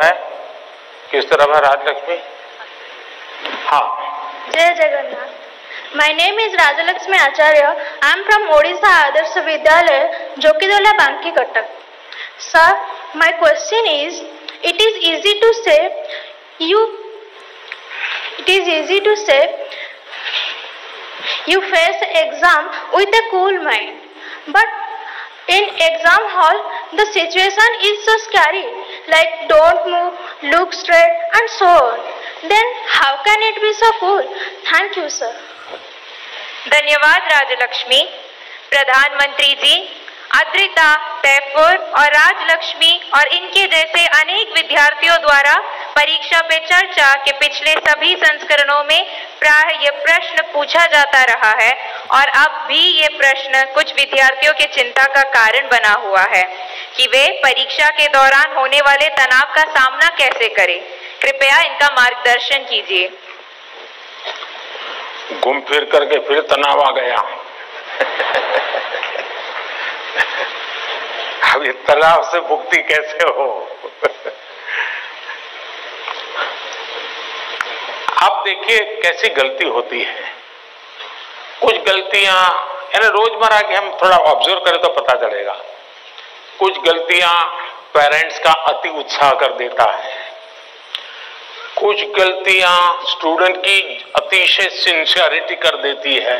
है किस तरफ है राजलक्ष्मी? हाँ, जय Jagannath. My name is Rajalakshmi Acharya. I am from Odisha Adarsh Vidyalaya, Jokidola, Banki, Cuttack. Sir, my question is, it is easy to say you face exam with a cool mind, but in exam hall the situation is so scary, like don't move, look straight and so on. Then how can it be so cool? Thank you, sir. धन्यवाद राजलक्ष्मी. प्रधानमंत्री जी, अद्रिता, तैफूर और राजलक्ष्मी और इनके जैसे अनेक विद्यार्थियों द्वारा परीक्षा पे चर्चा के पिछले सभी संस्करणों में प्राय ये प्रश्न पूछा जाता रहा है और अब भी ये प्रश्न कुछ विद्यार्थियों के चिंता का कारण बना हुआ है कि वे परीक्षा के दौरान होने वाले तनाव का सामना कैसे करें. कृपया इनका मार्गदर्शन कीजिए. घूम फिर करके फिर तनाव आ गया. अब ये तनाव से मुक्ति कैसे हो? अब देखिए कैसी गलती होती है. कुछ गलतियां यानी रोजमर्रा की हम थोड़ा ऑब्जर्व करें तो पता चलेगा. कुछ गलतियां पेरेंट्स का अति उत्साह कर देता है. कुछ गलतियां स्टूडेंट की अतिशय सिंसियरिटी कर देती है.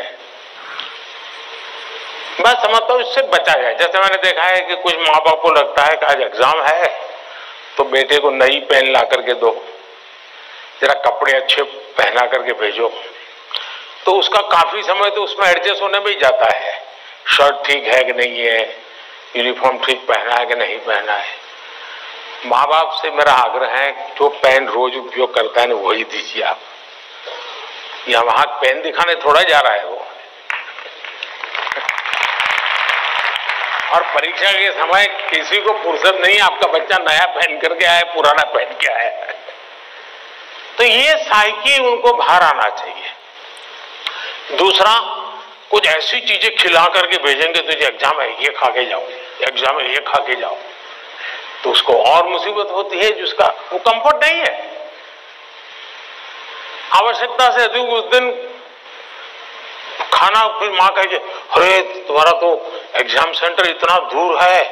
मैं समझता हूं इससे बचा जाए. जैसे मैंने देखा है कि कुछ माँ बाप को लगता है कि आज एग्जाम है तो बेटे को नई पेन ला करके दो, जरा कपड़े अच्छे पहना करके भेजो. तो उसका काफी समय तो उसमें एडजस्ट होने में ही जाता है. शर्ट ठीक है कि नहीं है, यूनिफॉर्म ठीक पहना है कि नहीं पहना है. माँ बाप से मेरा आग्रह है जो पेन रोज उपयोग करता है ना वही दीजिए आप. या वहां पेन दिखाने थोड़ा जा रहा है वो. और परीक्षा के समय किसी को फुर्सत नहीं, आपका बच्चा नया पहन करके आया पुराना पहन के आया. तो ये साइकिल उनको बाहर आना चाहिए. दूसरा, कुछ ऐसी चीजें खिला करके भेजेंगे तुझे एग्जाम है ये खा के जाओ, एग्जाम है ये खा के जाओ, तो उसको और मुसीबत होती है जिसका वो कंफर्ट नहीं है. आवश्यकता से अधिक उस दिन खाना, फिर माँ कहे अरे तुम्हारा तो एग्जाम सेंटर इतना दूर है,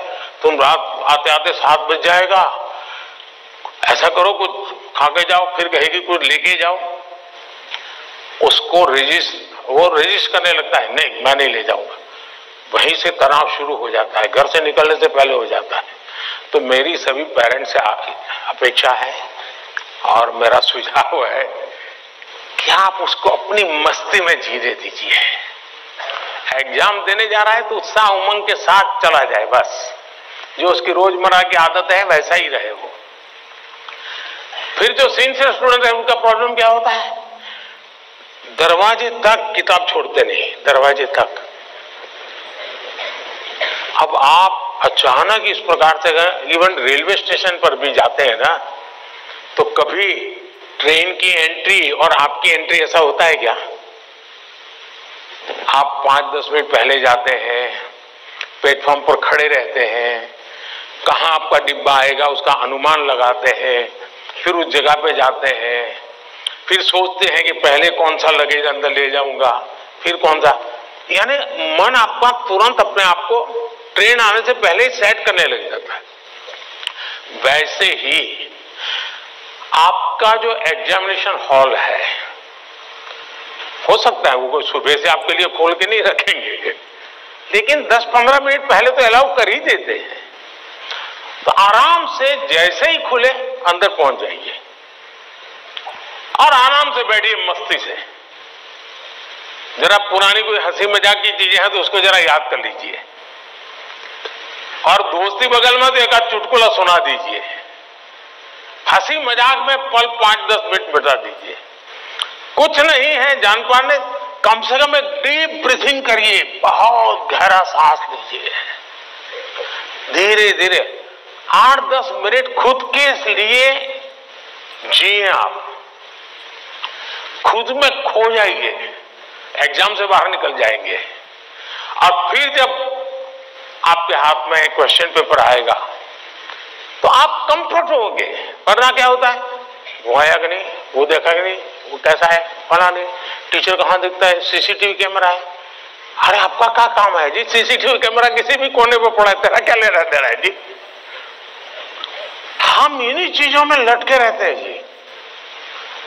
तुम रात आते आते 7 बज जाएगा, ऐसा करो कुछ खा के जाओ. फिर कहेगी कुछ लेके जाओ. उसको वो रजिस्ट करने लगता है, नहीं मैं नहीं ले जाऊंगा. वहीं से तनाव शुरू हो जाता है, घर से निकलने से पहले हो जाता है. तो मेरी सभी पेरेंट्स से अपेक्षा है और मेरा सुझाव है कि आप उसको अपनी मस्ती में जीने दीजिए. एग्जाम देने जा रहा है तो उत्साह उमंग के साथ चला जाए. बस जो उसकी रोजमर्रा की आदत है वैसा ही रहे वो. फिर जो सिंसियर स्टूडेंट है उनका प्रॉब्लम क्या होता है, दरवाजे तक किताब छोड़ते नहीं, दरवाजे तक. अब आप अचानक इस प्रकार से इवन रेलवे स्टेशन पर भी जाते हैं ना, तो कभी ट्रेन की एंट्री और आपकी एंट्री ऐसा होता है क्या? आप 5-10 मिनट पहले जाते हैं, प्लेटफॉर्म पर खड़े रहते हैं, कहाँ आपका डिब्बा आएगा उसका अनुमान लगाते हैं, फिर उस जगह पे जाते हैं, फिर सोचते हैं कि पहले कौन सा लगेज अंदर ले जाऊंगा, फिर कौन सा. यानी मन आपका तुरंत अपने आप को ट्रेन आने से पहले ही सेट करने लग जाता है. वैसे ही आपका जो एग्जामिनेशन हॉल है, हो सकता है वो सुबह से आपके लिए खोल के नहीं रखेंगे, लेकिन 10-15 मिनट पहले तो अलाउ कर ही देते हैं. तो आराम से जैसे ही खुले अंदर पहुंच जाइए और आराम से बैठिए मस्ती से. जरा पुरानी कोई हंसी मजाक की चीजें हैं तो उसको जरा याद कर लीजिए, और दोस्ती बगल में तो एक आध चुटकुला सुना दीजिए. हंसी मजाक में पल 5-10 मिनट बिता दीजिए. कुछ नहीं है जान पाने, कम से कम एक डीप ब्रीथिंग करिए, बहुत गहरा सांस लीजिए, धीरे धीरे 8-10 मिनट खुद के लिए जिए. आप खुद में खो जाइए, एग्जाम से बाहर निकल जाएंगे. और फिर जब आपके हाथ में क्वेश्चन पेपर आएगा तो आप कंफर्ट होगे। वरना क्या होता है, वो आया कि नहीं, वो देखा कि नहीं, वो कैसा है, पढ़ा नहीं, टीचर कहाँ दिखता है, सीसीटीवी कैमरा है। अरे आपका क्या काम है जी, सीसीटीवी कैमरा किसी भी कोने पर पड़ा है, तेरा क्या लेना देना है जी। हम इन्हीं चीजों में लटके रहते हैं जी,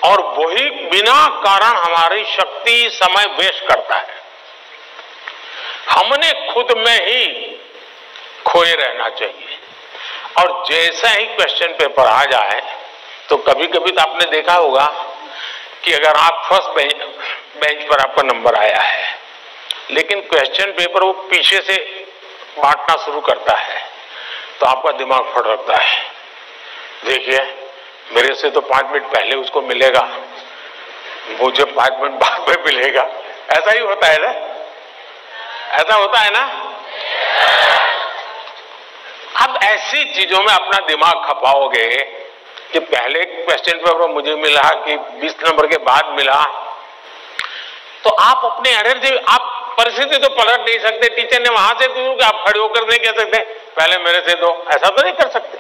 और वही बिना कारण हमारी शक्ति समय वेस्ट करता है। हमने खुद में ही खोए रहना चाहिए। और जैसा ही क्वेश्चन पेपर आ जाए तो कभी कभी तो आपने देखा होगा कि अगर आप फर्स्ट बेंच पर आपका नंबर आया है, लेकिन क्वेश्चन पेपर वो पीछे से बांटना शुरू करता है, तो आपका दिमाग फटकता है। देखिए मेरे से तो 5 मिनट पहले उसको मिलेगा, मुझे 5 मिनट बाद में मिलेगा। ऐसा ही होता है ना, ऐसा होता है ना। अब ऐसी चीजों में अपना दिमाग खपाओगे कि पहले क्वेश्चन पेपर मुझे मिला कि 20 नंबर के बाद मिला, तो आप अपने एनर्जी, आप परिस्थिति तो पलट नहीं सकते। टीचर ने वहां से दूर कि आप खड़े होकर नहीं कह सकते पहले मेरे से दो, ऐसा तो नहीं कर सकते।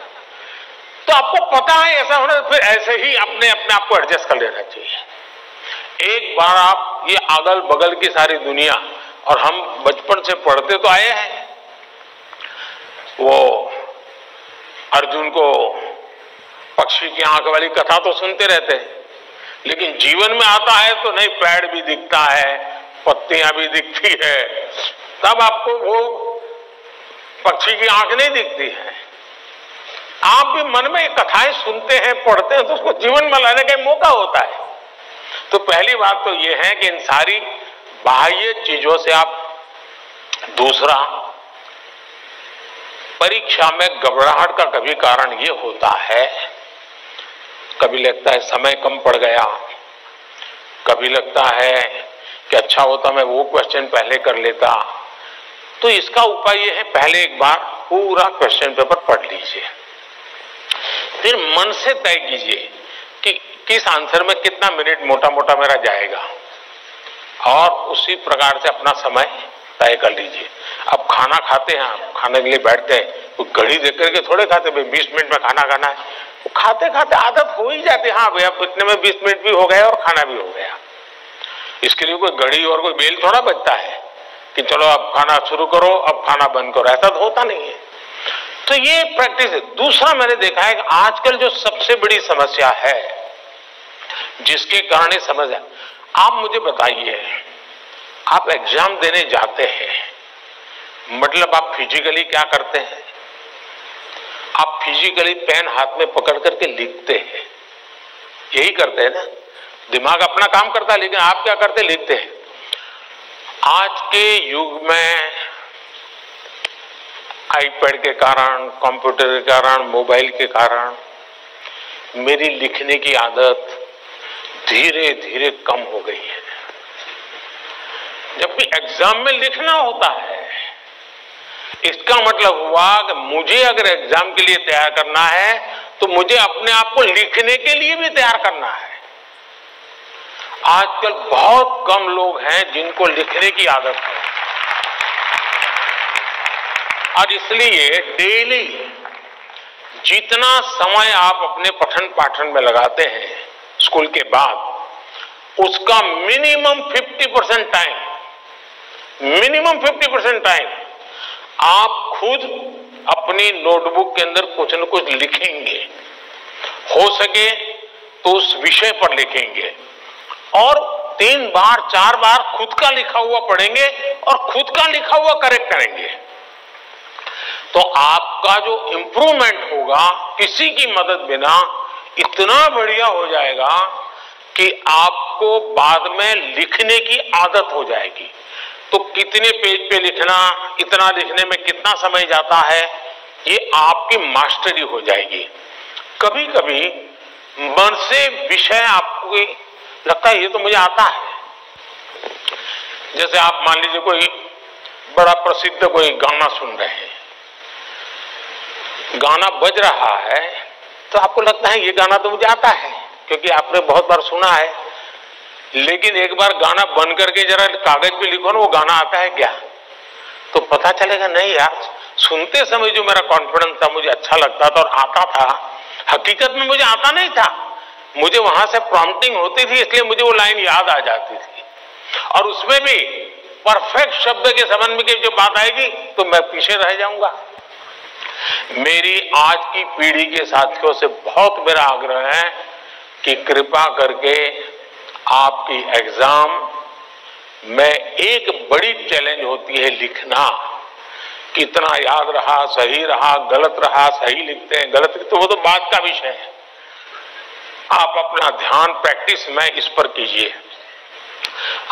तो आपको पता है ऐसा होना, फिर ऐसे ही अपने आप को एडजस्ट कर लेना चाहिए। एक बार आप ये अगल बगल की सारी दुनिया, और हम बचपन से पढ़ते तो आए हैं, वो अर्जुन को पक्षी की आंख वाली कथा तो सुनते रहते हैं, लेकिन जीवन में आता है तो नहीं, पेड़ भी दिखता है, पत्तियां भी दिखती है, तब आपको वो पक्षी की आंख नहीं दिखती है। आप भी मन में कथाएं सुनते हैं, पढ़ते हैं, तो उसको जीवन में लाने का मौका होता है। तो पहली बात तो ये है कि इन सारी बाह्य चीजों से आप, दूसरा, परीक्षा में घबराहट का कभी कारण ये होता है, कभी लगता है समय कम पड़ गया, कभी लगता है कि अच्छा होता मैं वो क्वेश्चन पहले कर लेता। तो इसका उपाय ये है, पहले एक बार पूरा क्वेश्चन पेपर पढ़ लीजिए, फिर मन से तय कीजिए कि किस आंसर में कितना मिनट मोटा मोटा मेरा जाएगा, और उसी प्रकार से अपना समय तय कर लीजिए। अब खाना खाते हैं, आप खाने के लिए बैठते हैं, तो घड़ी देख करके थोड़े खाते, भाई 20 मिनट में खाना खाना है, तो खाते खाते आदत हो ही जाती है, हाँ भैया इतने में 20 मिनट भी हो गया और खाना भी हो गया। इसके लिए कोई घड़ी और कोई बेल थोड़ा बचता है कि चलो अब खाना शुरू करो, अब खाना बंद करो, ऐसा तो होता नहीं है। तो ये प्रैक्टिस है। दूसरा मैंने देखा है कि आजकल जो सबसे बड़ी समस्या है, जिसके कारण ये समस्या, आप मुझे बताइए, आप एग्जाम देने जाते हैं, मतलब आप फिजिकली क्या करते हैं? आप फिजिकली पेन हाथ में पकड़ करके लिखते हैं, यही करते हैं ना। दिमाग अपना काम करता है, लेकिन आप क्या करते हैं? लिखते हैं। आज के युग में आईपैड के कारण, कंप्यूटर के कारण, मोबाइल के कारण मेरी लिखने की आदत धीरे धीरे कम हो गई है। जबकि एग्जाम में लिखना होता है, इसका मतलब हुआ कि मुझे अगर एग्जाम के लिए तैयार करना है तो मुझे अपने आप को लिखने के लिए भी तैयार करना है। आजकल बहुत कम लोग हैं जिनको लिखने की आदत है, और इसलिए डेली जितना समय आप अपने पठन पाठन में लगाते हैं स्कूल के बाद, उसका मिनिमम 50% टाइम आप खुद अपनी नोटबुक के अंदर कुछ न कुछ लिखेंगे। हो सके तो उस विषय पर लिखेंगे, और 3 बार 4 बार खुद का लिखा हुआ पढ़ेंगे और खुद का लिखा हुआ करेक्ट करेंगे। तो आपका जो इंप्रूवमेंट होगा किसी की मदद बिना इतना बढ़िया हो जाएगा कि आपको बाद में लिखने की आदत हो जाएगी। तो कितने पेज पे लिखना, इतना लिखने में कितना समय जाता है, ये आपकी मास्टरी हो जाएगी। कभी कभी मन से विषय आपको लगता है ये तो मुझे आता है। जैसे आप मान लीजिए कोई बड़ा प्रसिद्ध कोई गाना सुन रहे हैं, गाना बज रहा है, तो आपको लगता है ये गाना तो मुझे आता है क्योंकि आपने बहुत बार सुना है। लेकिन एक बार गाना बंद करके जरा कागज पे लिखो ना, वो गाना आता है क्या, तो पता चलेगा नहीं यार, सुनते समय जो मेरा कॉन्फिडेंस था, मुझे अच्छा लगता था और आता था, हकीकत में मुझे आता नहीं था, मुझे वहां से प्रॉम्प्टिंग होती थी, इसलिए मुझे वो लाइन याद आ जाती थी। और उसमें भी परफेक्ट शब्द के संबंध में जब बात आएगी तो मैं पीछे रह जाऊंगा। मेरी आज की पीढ़ी के साथियों से बहुत मेरा आग्रह है कि कृपा करके आपकी एग्जाम में एक बड़ी चैलेंज होती है लिखना। कितना याद रहा, सही रहा, गलत रहा, सही लिखते हैं, गलत लिखते, वो तो बात का विषय है। आप अपना ध्यान प्रैक्टिस में इस पर कीजिए।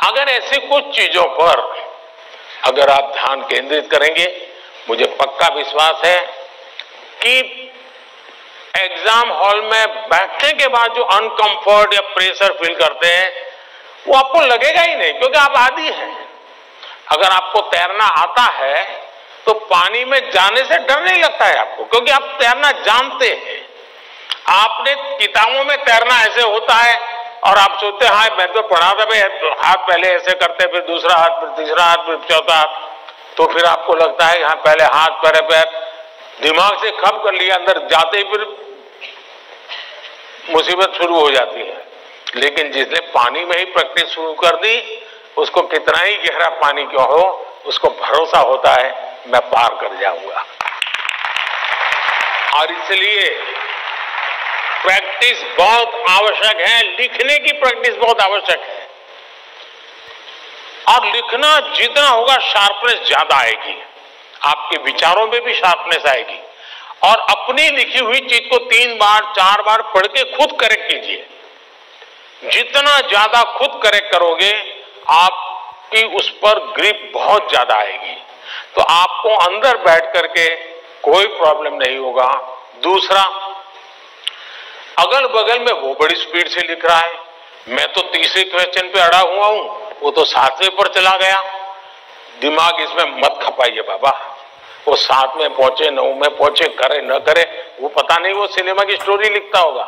अगर ऐसी कुछ चीजों पर अगर आप ध्यान केंद्रित करेंगे, मुझे पक्का विश्वास है कि एग्जाम हॉल में बैठने के बाद जो अनकंफर्ट या प्रेशर फील करते हैं वो आपको लगेगा ही नहीं, क्योंकि आप आदी हैं। अगर आपको तैरना आता है तो पानी में जाने से डर नहीं लगता है आपको, क्योंकि आप तैरना जानते हैं। आपने किताबों में तैरना ऐसे होता है और आप सोचते हैं हाँ मैं तो पढ़ा था भाई, हाथ पहले ऐसे करते, फिर दूसरा हाथ, फिर तीसरा हाथ, फिर चौथा हाथ, तो फिर आपको लगता है हाँ पहले हाथ पैर पैर दिमाग से खप कर लिया, अंदर जाते ही फिर मुसीबत शुरू हो जाती है। लेकिन जिसने पानी में ही प्रैक्टिस शुरू कर दी, उसको कितना ही गहरा पानी क्यों हो, उसको भरोसा होता है मैं पार कर जाऊंगा। और इसलिए प्रैक्टिस बहुत आवश्यक है, लिखने की प्रैक्टिस बहुत आवश्यक है। और लिखना जितना होगा शार्पनेस ज्यादा आएगी, आपके विचारों में भी शार्पनेस आएगी। और अपनी लिखी हुई चीज को 3 बार 4 बार पढ़ के खुद करेक्ट कीजिए। जितना ज्यादा खुद करेक्ट करोगे, आपकी उस पर ग्रिप बहुत ज्यादा आएगी, तो आपको अंदर बैठ करके कोई प्रॉब्लम नहीं होगा। दूसरा, अगल बगल में वो बड़ी स्पीड से लिख रहा है, मैं तो तीसरे क्वेश्चन पे अड़ा हुआ हूं, वो तो 7वें पर चला गया। दिमाग इसमें मत खपाइए बाबा, वो 7 में पहुंचे 9 में पहुंचे, करे न करे, वो पता नहीं वो सिनेमा की स्टोरी लिखता होगा।